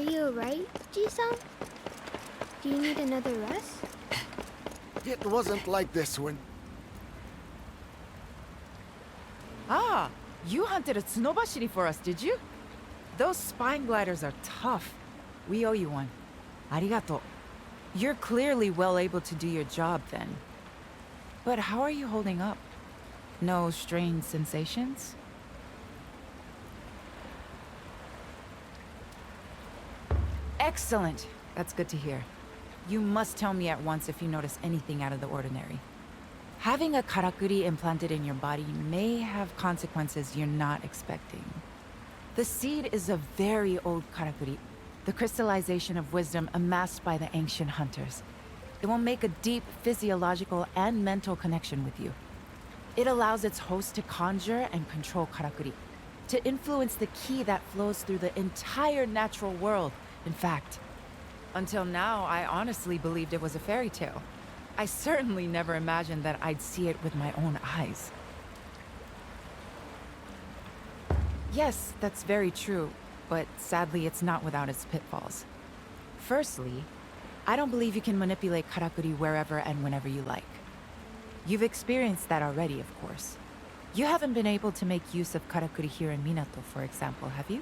you alright, Ji-san? Do you need another rest? It wasn't like this when... Ah, you hunted a tsunobashiri for us, did you? Those spine gliders are tough. We owe you one. Arigato. You're clearly well able to do your job then. But how are you holding up? No strange sensations? Excellent. That's good to hear. You must tell me at once if you notice anything out of the ordinary. Having a karakuri implanted in your body may have consequences you're not expecting. The seed is a very old karakuri, the crystallization of wisdom amassed by the ancient hunters. It will make a deep physiological and mental connection with you. It allows its host to conjure and control karakuri, to influence the ki that flows through the entire natural world. In fact, until now, I honestly believed it was a fairy tale. I certainly never imagined that I'd see it with my own eyes. Yes, that's very true, but sadly it's not without its pitfalls. Firstly, I don't believe you can manipulate karakuri wherever and whenever you like. You've experienced that already, of course. You haven't been able to make use of karakuri here in Minato, for example, have you?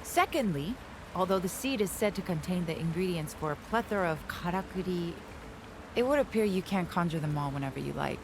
Secondly, although the seed is said to contain the ingredients for a plethora of karakuri, it would appear you can't conjure them all whenever you like.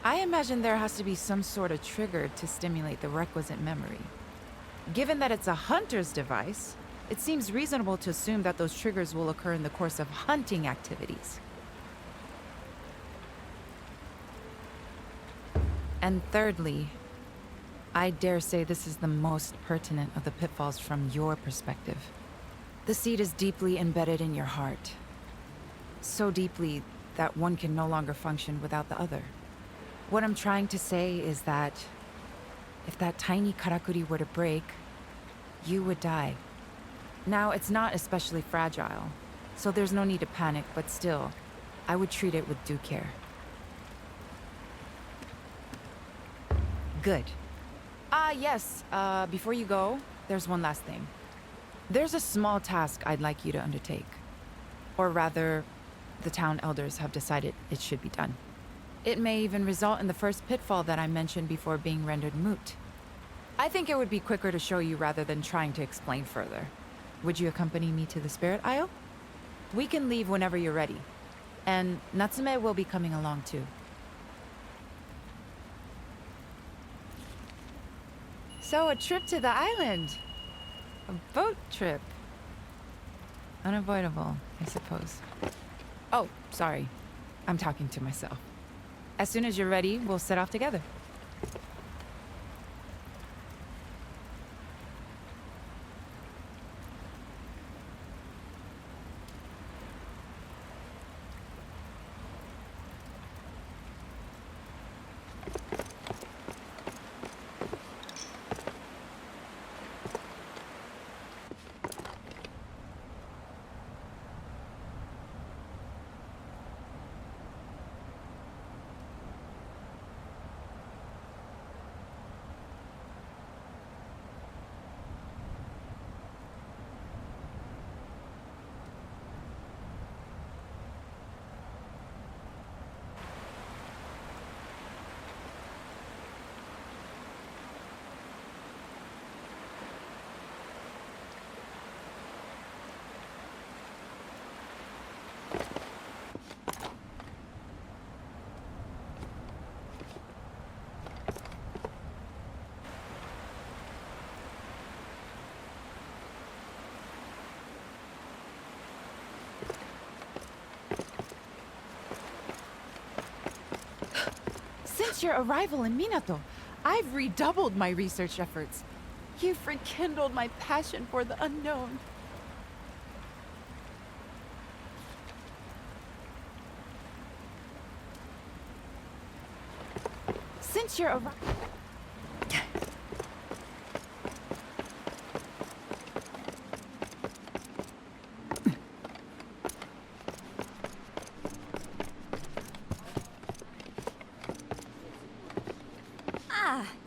I imagine there has to be some sort of trigger to stimulate the requisite memory. Given that it's a hunter's device, it seems reasonable to assume that those triggers will occur in the course of hunting activities. And thirdly, I dare say this is the most pertinent of the pitfalls from your perspective. The seed is deeply embedded in your heart. So deeply that one can no longer function without the other. What I'm trying to say is that if that tiny karakuri were to break, you would die. Now, it's not especially fragile, so there's no need to panic, but still, I would treat it with due care. Good. Yes, before you go, there's one last thing. There's a small task I'd like you to undertake. Or rather, the town elders have decided it should be done. It may even result in the first pitfall that I mentioned before being rendered moot. I think it would be quicker to show you rather than trying to explain further. Would you accompany me to the Spirit Isle? We can leave whenever you're ready. And Natsume will be coming along too. So, a trip to the island. A boat trip. Unavoidable, I suppose. Oh, sorry. I'm talking to myself. As soon as you're ready, we'll set off together. Since your arrival in Minato, I've redoubled my research efforts. You've rekindled my passion for the unknown. Since your arrival...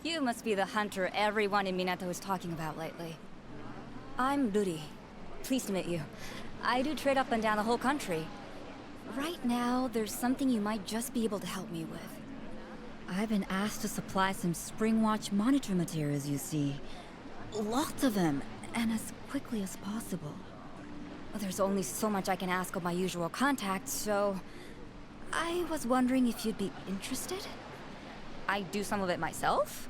You must be the hunter everyone in Minato is talking about lately. I'm Ruri. pleased to meet you. I do trade up and down the whole country. Right now, there's something you might just be able to help me with. I've been asked to supply some spring watch monitor materials, you see. Lots of them, and as quickly as possible. There's only so much I can ask of my usual contacts, so... I was wondering if you'd be interested? I do some of it myself,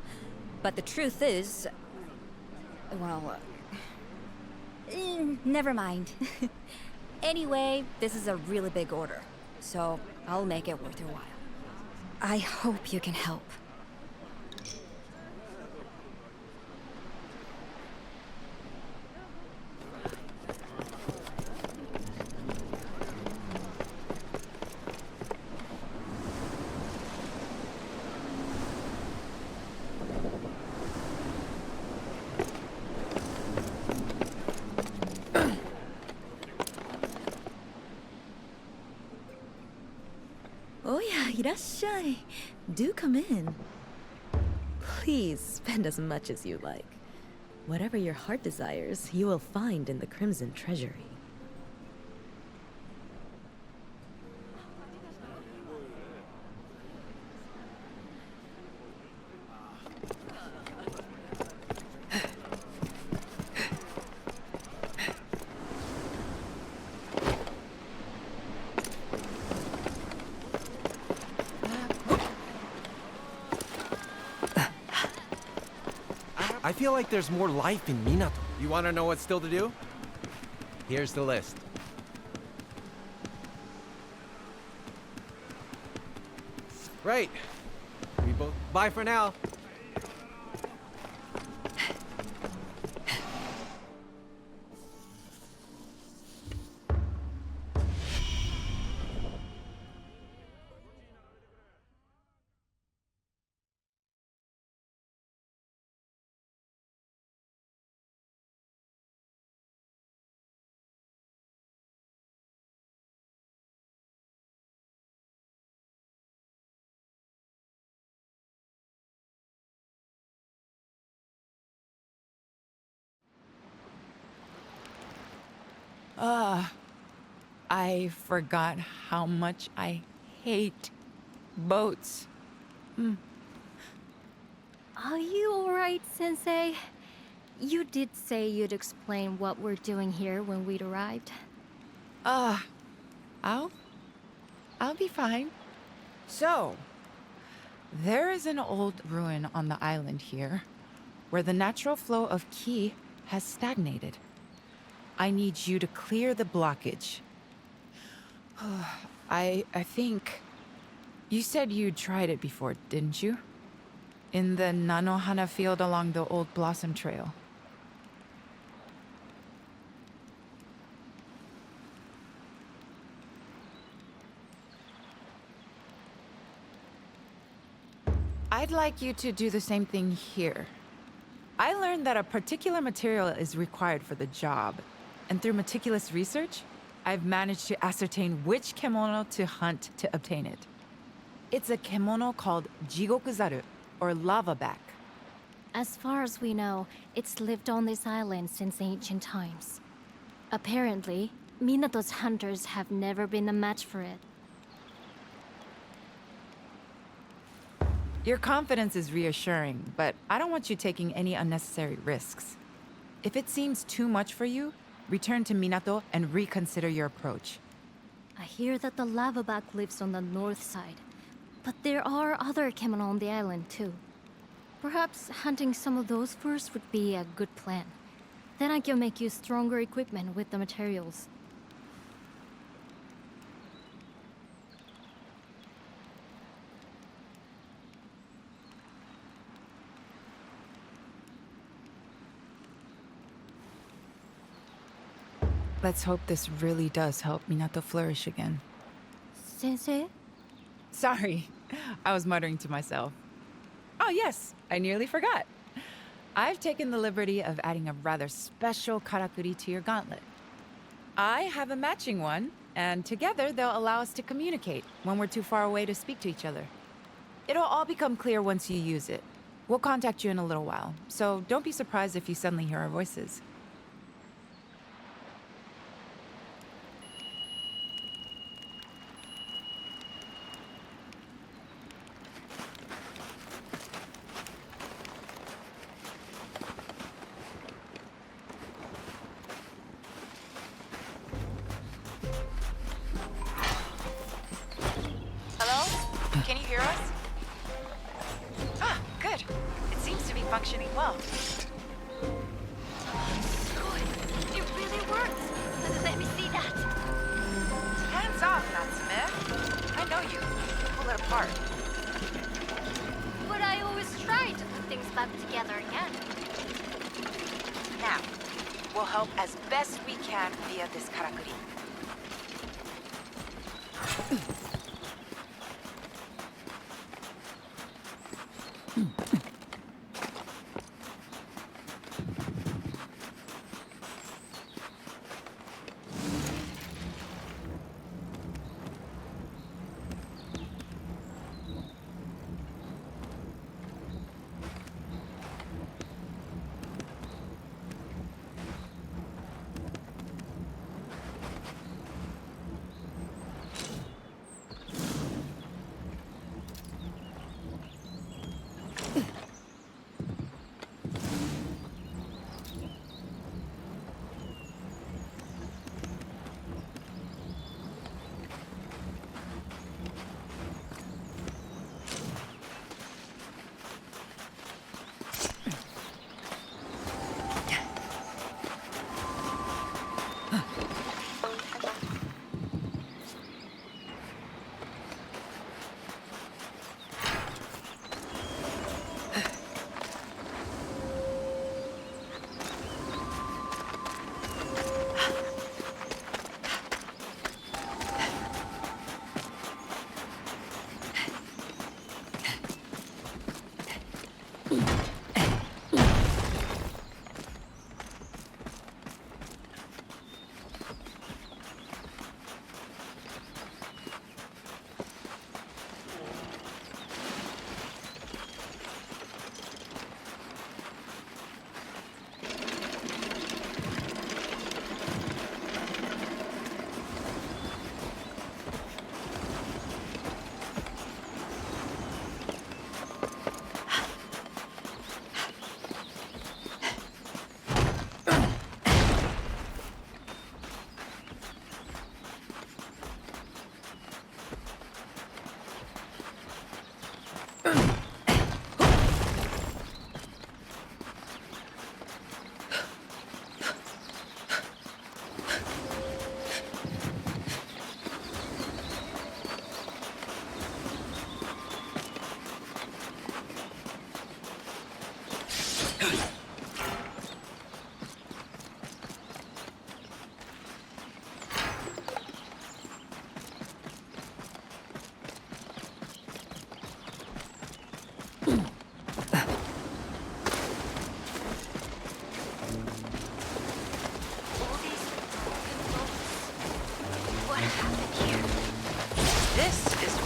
but the truth is... well... never mind. Anyway, this is a really big order, so I'll make it worth your while. I hope you can help. Oh yeah, いらっしゃい. Do come in. Please spend as much as you like. Whatever your heart desires, you will find in the Crimson Treasury. I feel like there's more life in Minato. You want to know what's still to do? Here's the list. Right. We both... Bye for now. I forgot how much I hate boats. Are you alright, Sensei? You did say you'd explain what we're doing here when we'd arrived. I'll be fine. So, there is an old ruin on the island here, where the natural flow of ki has stagnated. I need you to clear the blockage. I think... You said you tried it before, didn't you? In the Nanohana field along the old Blossom Trail. I'd like you to do the same thing here. I learned that a particular material is required for the job, and through meticulous research, I've managed to ascertain which kemono to hunt to obtain it. It's a kemono called Jigokuzaru, or lava back. As far as we know, it's lived on this island since ancient times. Apparently, Minato's hunters have never been a match for it. Your confidence is reassuring, but I don't want you taking any unnecessary risks. If it seems too much for you, return to Minato and reconsider your approach. I hear that the lavaback lives on the north side, but there are other kemono on the island too. Perhaps hunting some of those first would be a good plan. Then I can make you stronger equipment with the materials. Let's hope this really does help Minato flourish again. Sensei? Sorry, I was muttering to myself. Oh yes, I nearly forgot. I've taken the liberty of adding a rather special karakuri to your gauntlet. I have a matching one, and together they'll allow us to communicate when we're too far away to speak to each other. It'll all become clear once you use it. We'll contact you in a little while, so don't be surprised if you suddenly hear our voices. functioning well. Good. It really works. Let me see that. Hands off, Natsume. I know you. Pull it apart. But I always try to put things back together again. Now, we'll help as best we can via this karakuri.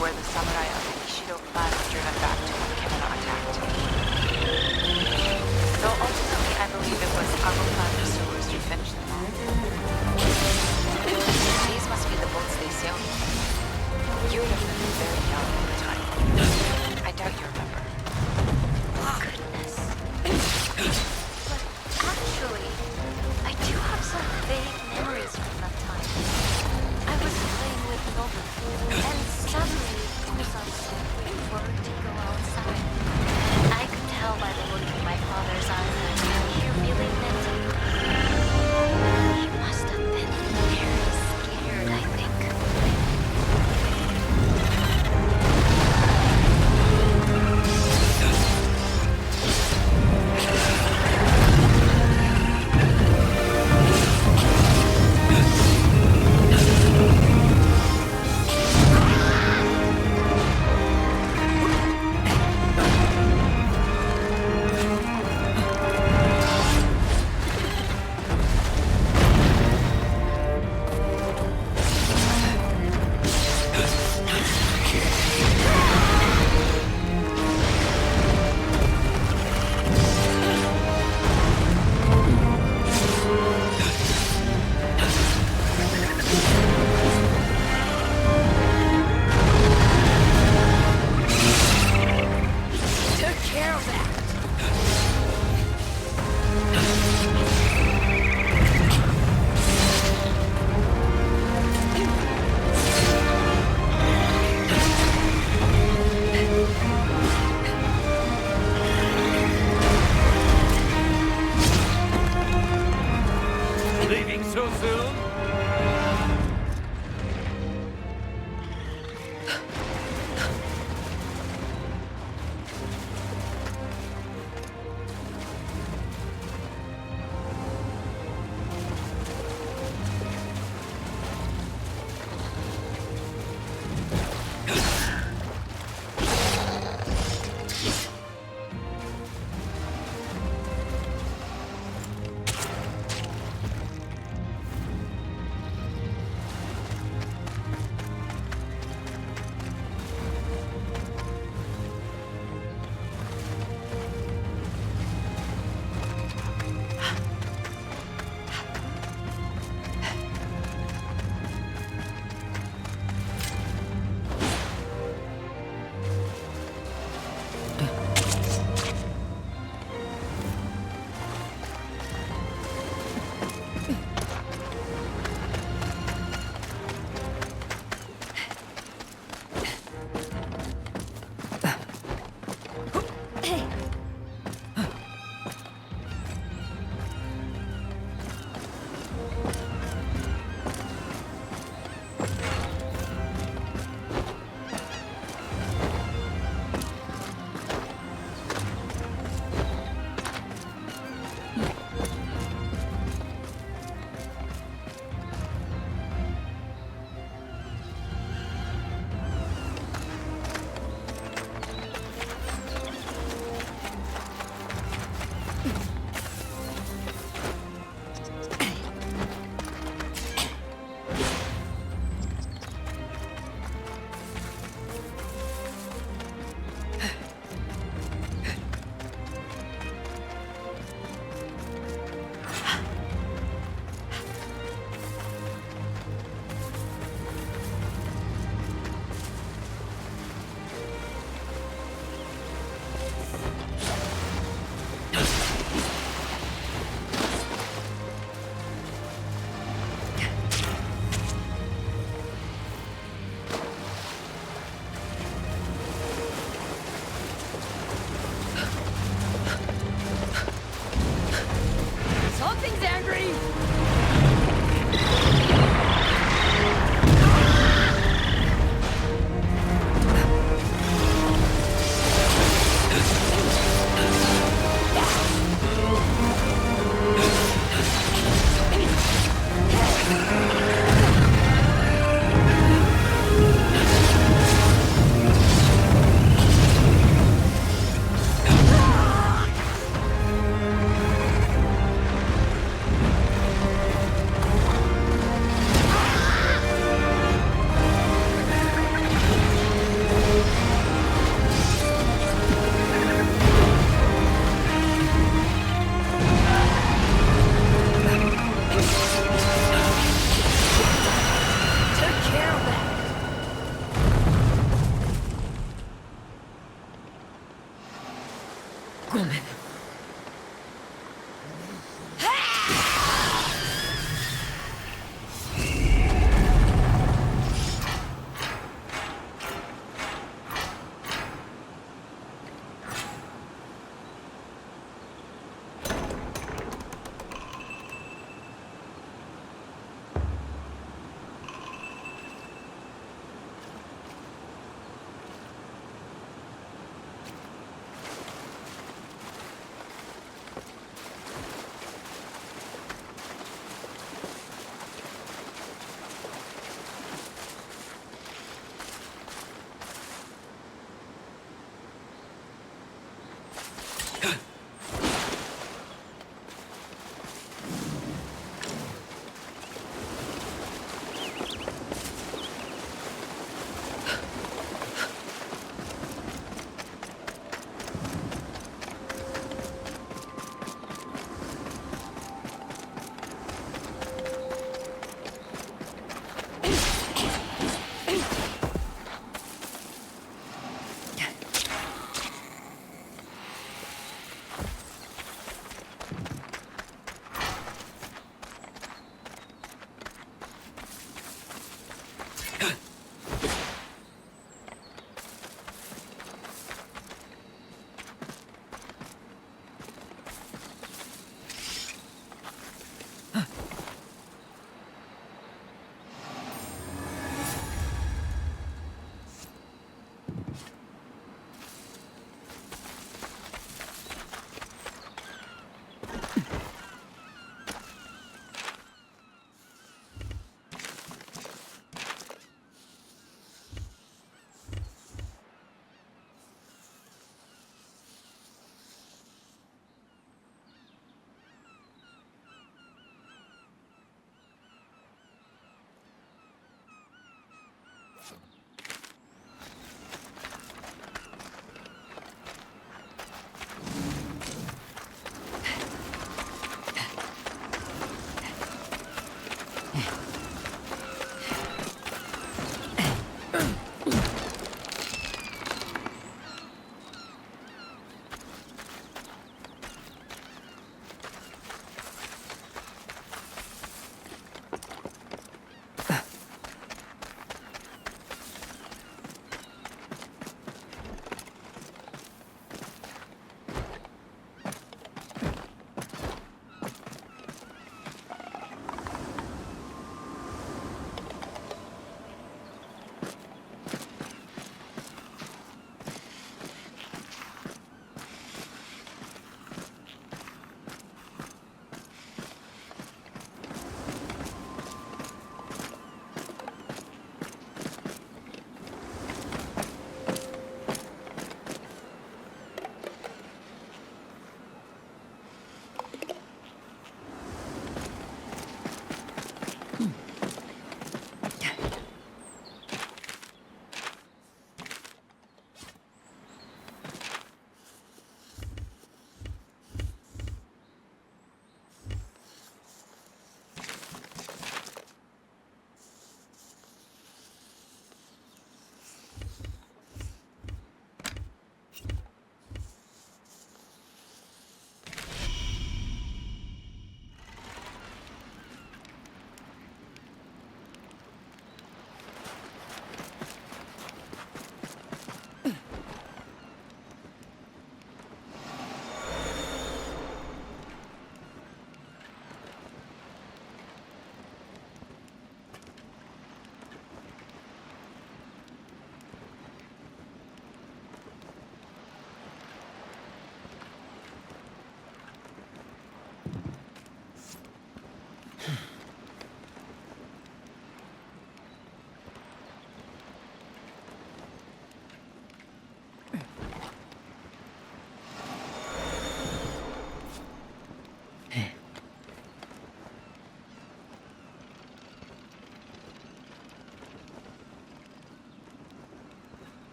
Where the samurai of the Ishido clan was driven back to when Kemena attacked. Though ultimately I believe it was Ago clan pursuers who finished them all. These must be the boats they sailed in. You would have been very young at the time. I doubt you remember. Goodness. But actually, I do have some vague memories from that time. I was playing with Nobu, and suddenly there was a so soon?